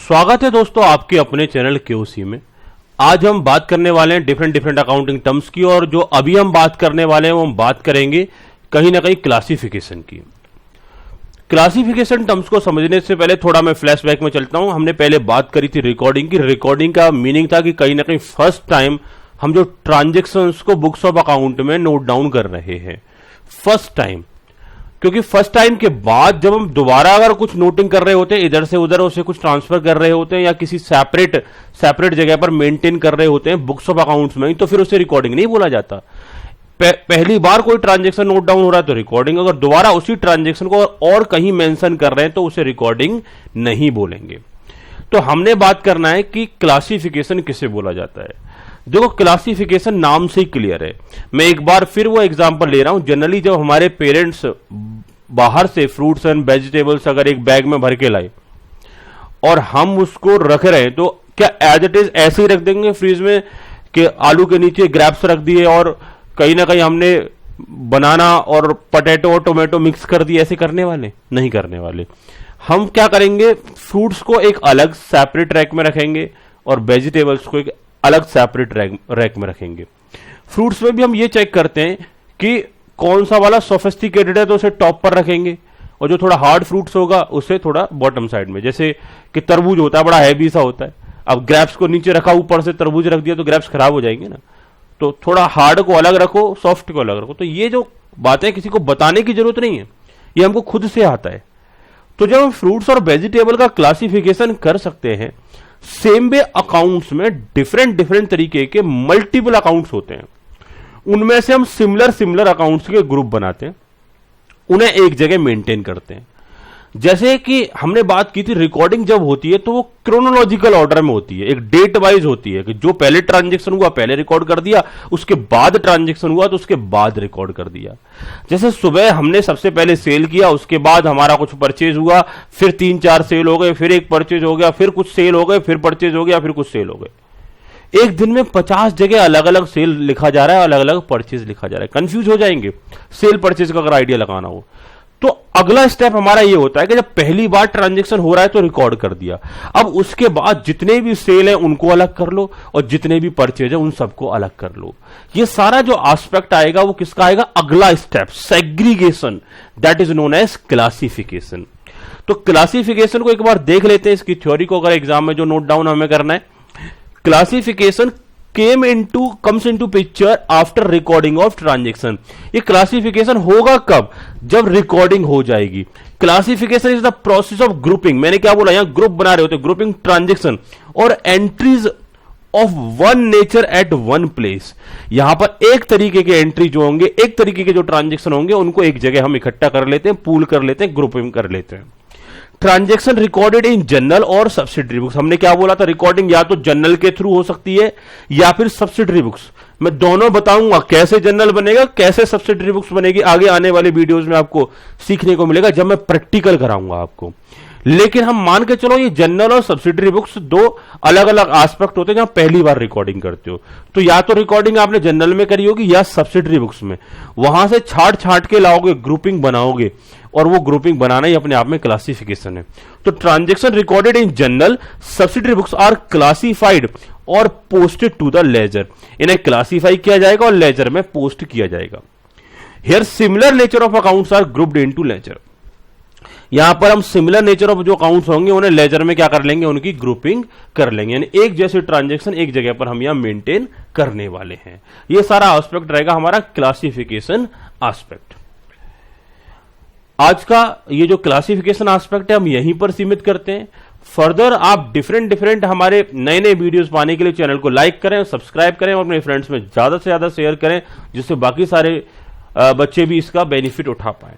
स्वागत है दोस्तों आपके अपने चैनल केओसी में। आज हम बात करने वाले हैं डिफरेंट अकाउंटिंग टर्म्स की, और जो अभी हम बात करने वाले हैं वो हम बात करेंगे कहीं ना कहीं क्लासिफिकेशन की। क्लासिफिकेशन टर्म्स को समझने से पहले थोड़ा मैं फ्लैशबैक में चलता हूं। हमने पहले बात करी थी रिकॉर्डिंग की। रिकॉर्डिंग का मीनिंग था कि कहीं ना कहीं फर्स्ट टाइम हम जो ट्रांजेक्शन्स को बुक्स ऑफ अकाउंट में नोट डाउन कर रहे हैं, फर्स्ट टाइम। क्योंकि फर्स्ट टाइम के बाद जब हम दोबारा अगर कुछ नोटिंग कर रहे होते हैं, इधर से उधर उसे कुछ ट्रांसफर कर रहे होते हैं या किसी सेपरेट जगह पर मेंटेन कर रहे होते हैं बुक्स ऑफ अकाउंट्स में, तो फिर उसे रिकॉर्डिंग नहीं बोला जाता। पहली बार कोई ट्रांजेक्शन नोट डाउन हो रहा है तो रिकॉर्डिंग, अगर दोबारा उसी ट्रांजेक्शन को और कहीं मेंशन कर रहे हैं तो उसे रिकॉर्डिंग नहीं बोलेंगे। तो हमने बात करना है कि क्लासिफिकेशन किसे बोला जाता है। देखो, क्लासिफिकेशन नाम से ही क्लियर है। मैं एक बार फिर वो एग्जांपल ले रहा हूं। जनरली जब हमारे पेरेंट्स बाहर से फ्रूट्स एंड वेजिटेबल्स अगर एक बैग में भर के लाए और हम उसको रख रहे हैं, तो क्या एज इट इज ऐसे ही रख देंगे फ्रीज में कि आलू के नीचे ग्रेप्स रख दिए और कहीं ना कहीं हमने बनाना और पोटैटो और टोमेटो मिक्स कर दिए? ऐसे करने वाले नहीं करने वाले। हम क्या करेंगे, फ्रूट्स को एक अलग सेपरेट रैक में रखेंगे और वेजिटेबल्स को एक अलग सेपरेट रैक में रखेंगे। फ्रूट्स में भी हम ये चेक करते हैं कि कौन सा वाला सोफिस्टिकेटेड है तो उसे टॉप पर रखेंगे, और जो थोड़ा हार्ड फ्रूट्स होगा उसे थोड़ा बॉटम साइड में। जैसे कि तरबूज होता है, बड़ा हैवी सा होता है। अब ग्रेप्स को नीचे रखा, ऊपर से तरबूज रख दिया तो ग्रेप्स खराब हो जाएंगे ना। तो थोड़ा हार्ड को अलग रखो, सॉफ्ट को अलग रखो। तो ये जो बातें किसी को बताने की जरूरत नहीं है, ये हमको खुद से आता है। तो जब हम फ्रूट्स और वेजिटेबल का क्लासिफिकेशन कर सकते हैं, सेम वे अकाउंट्स में डिफरेंट तरीके के मल्टीपल अकाउंट्स होते हैं। उनमें से हम सिमिलर अकाउंट्स के ग्रुप बनाते हैं, उन्हें एक जगह मेंटेन करते हैं। जैसे कि हमने बात की थी, रिकॉर्डिंग जब होती है तो वो क्रोनोलॉजिकल ऑर्डर में होती है, एक डेट वाइज होती है कि जो पहले ट्रांजेक्शन हुआ पहले रिकॉर्ड कर दिया, उसके बाद ट्रांजेक्शन हुआ तो उसके बाद रिकॉर्ड कर दिया। जैसे सुबह हमने सबसे पहले सेल किया, उसके बाद हमारा कुछ परचेज हुआ, फिर 3-4 सेल हो गए, फिर एक परचेज हो गया, फिर कुछ सेल हो गए, फिर परचेज हो गया, फिर कुछ सेल हो गए। एक दिन में 50 जगह अलग अलग सेल लिखा जा रहा है, अलग अलग परचेज लिखा जा रहा है। कंफ्यूज हो जाएंगे सेल परचेज का अगर आइडिया लगाना हो। तो अगला स्टेप हमारा ये होता है कि जब पहली बार ट्रांजैक्शन हो रहा है तो रिकॉर्ड कर दिया। अब उसके बाद जितने भी सेल हैं उनको अलग कर लो और जितने भी परचेज हैं उन सबको अलग कर लो। ये सारा जो एस्पेक्ट आएगा वो किसका आएगा? अगला step, segregation, that is known as classification. तो क्लासिफिकेशन को एक बार देख लेते हैं, इसकी थ्योरी को अगर एग्जाम में जो नोट डाउन हमें करना है। Classification comes into picture after recording of transaction। ये क्लासिफिकेशन होगा कब? जब रिकॉर्डिंग हो जाएगी। Classification is the process of grouping. मैंने क्या बोला, यहां ग्रुप बना रहे होते, ग्रुपिंग ट्रांजेक्शन और entries of one nature eight one place. यहां पर एक तरीके के एंट्री जो होंगे, एक तरीके के जो ट्रांजेक्शन होंगे, उनको एक जगह हम इकट्ठा कर लेते हैं, पूल कर लेते हैं, ग्रुपिंग कर लेते हैं। ट्रांजेक्शन रिकॉर्डेड इन जनरल और सब्सिडरी बुक्स। हमने क्या बोला था, रिकॉर्डिंग या तो जनरल के थ्रू हो सकती है या फिर सब्सिडरी बुक्स। मैं दोनों बताऊंगा, कैसे जनरल बनेगा, कैसे सब्सिडरी बुक्स बनेगी, आगे आने वाले वीडियोस में आपको सीखने को मिलेगा जब मैं प्रैक्टिकल कराऊंगा आपको। लेकिन हम मान के चलो ये जनरल और सब्सिडरी बुक्स दो अलग अलग एस्पेक्ट होते हैं जहां पहली बार रिकॉर्डिंग करते हो। तो या तो रिकॉर्डिंग आपने जनरल में करी होगी या सब्सिडरी बुक्स में, वहां से छाट के लाओगे, ग्रुपिंग बनाओगे, और वो ग्रुपिंग बनाना ही अपने आप में क्लासिफिकेशन है। तो transaction recorded in general subsidiary books are classified और पोस्टेड टू द लेजर। इन्हें क्लासिफाई किया जाएगा और लेजर में पोस्ट किया जाएगा। Here similar nature of accounts are grouped into ledger. यहां पर हम सिमिलर नेचर ऑफ जो अकाउंट्स होंगे उन्हें लेजर में क्या कर लेंगे, उनकी ग्रुपिंग कर लेंगे। यानी एक जैसे ट्रांजेक्शन एक जगह पर हम यहां मेंटेन करने वाले हैं। यह सारा एस्पेक्ट रहेगा हमारा क्लासिफिकेशन एस्पेक्ट। आज का ये जो क्लासिफिकेशन एस्पेक्ट है हम यहीं पर सीमित करते हैं। फर्दर आप डिफरेंट हमारे नए वीडियोस पाने के लिए चैनल को लाइक करें, सब्सक्राइब करें और अपने फ्रेंड्स में ज्यादा से ज्यादा शेयर करें, जिससे बाकी सारे बच्चे भी इसका बेनिफिट उठा पाए।